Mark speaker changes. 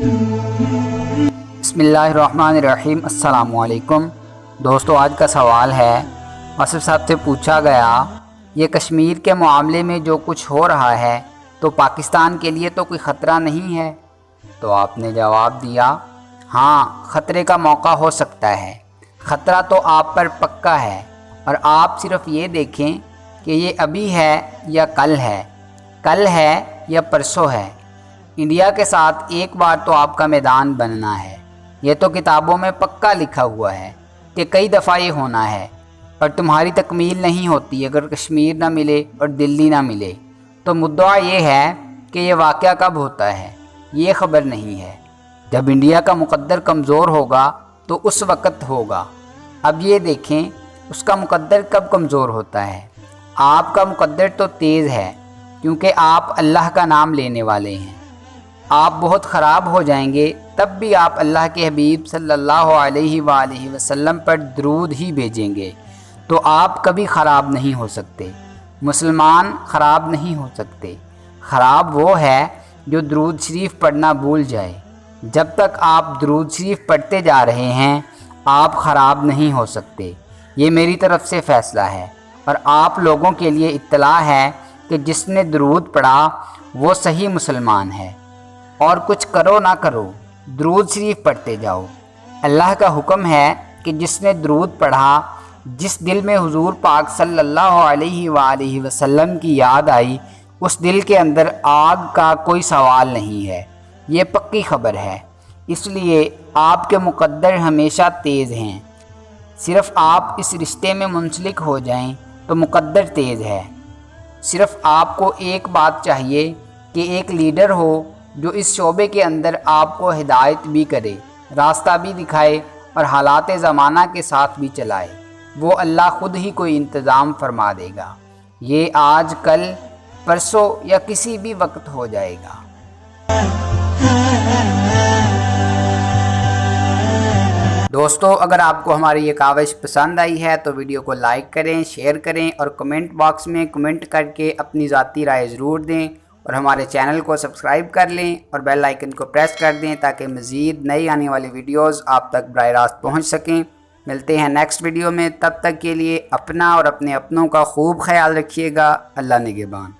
Speaker 1: बिस्मिल्लाहिर्रहमानिर्रहीम। अस्सलाम वालेकुम दोस्तों, आज का सवाल है आसिफ साहब से पूछा गया, ये कश्मीर के मामले में जो कुछ हो रहा है तो पाकिस्तान के लिए तो कोई ख़तरा नहीं है? तो आपने जवाब दिया, हाँ ख़तरे का मौका हो सकता है, ख़तरा तो आप पर पक्का है। और आप सिर्फ ये देखें कि ये अभी है या कल है या परसों है। इंडिया के साथ एक बार तो आपका मैदान बनना है। ये तो किताबों में पक्का लिखा हुआ है कि कई दफ़ा ये होना है, और तुम्हारी तकमील नहीं होती अगर कश्मीर ना मिले और दिल्ली ना मिले। तो मुद्दा ये है कि ये वाक़या कब होता है, ये ख़बर नहीं है। जब इंडिया का मुक़द्दर कमज़ोर होगा तो उस वक़्त होगा। अब ये देखें उसका मुक़द्दर कब कमज़ोर होता है। आपका मुक़द्दर तो तेज़ है क्योंकि आप अल्लाह का नाम लेने वाले हैं। आप बहुत ख़राब हो जाएंगे तब भी आप अल्लाह के हबीब सल्लल्लाहु अलैहि वसल्लम पर दरूद ही भेजेंगे, तो आप कभी ख़राब नहीं हो सकते। मुसलमान ख़राब नहीं हो सकते। ख़राब वो है जो दरूद शरीफ पढ़ना भूल जाए। जब तक आप दरूद शरीफ पढ़ते जा रहे हैं आप ख़राब नहीं हो सकते। ये मेरी तरफ़ से फ़ैसला है और आप लोगों के लिए इत्तला है कि जिसने दरूद पढ़ा वो सही मुसलमान है। और कुछ करो ना करो, दरूद शरीफ पढ़ते जाओ। अल्लाह का हुक्म है कि जिसने दरूद पढ़ा, जिस दिल में हुजूर पाक सल्लल्लाहु अलैहि वसल्लम की याद आई, उस दिल के अंदर आग का कोई सवाल नहीं है। ये पक्की खबर है। इसलिए आपके मुक़द्दर हमेशा तेज़ हैं। सिर्फ़ आप इस रिश्ते में मुंसलिक हो जाएं तो मुक़द्दर तेज़ है। सिर्फ़ आपको एक बात चाहिए कि एक लीडर हो जो इस शोबे के अंदर आपको हिदायत भी करे, रास्ता भी दिखाए और हालात ज़माना के साथ भी चलाए। वो अल्लाह ख़ुद ही कोई इंतज़ाम फरमा देगा। ये आज कल परसों या किसी भी वक्त हो जाएगा। दोस्तों, अगर आपको हमारी ये काविश पसंद आई है तो वीडियो को लाइक करें, शेयर करें और कमेंट बॉक्स में कमेंट करके अपनी ज़ाती राय ज़रूर दें। और हमारे चैनल को सब्सक्राइब कर लें और बेल आइकन को प्रेस कर दें ताकि मज़ीद नई आने वाली वीडियोस आप तक बराह रास्त पहुँच सकें। मिलते हैं नेक्स्ट वीडियो में, तब तक के लिए अपना और अपने अपनों का खूब ख्याल रखिएगा। अल्लाह निगहबान।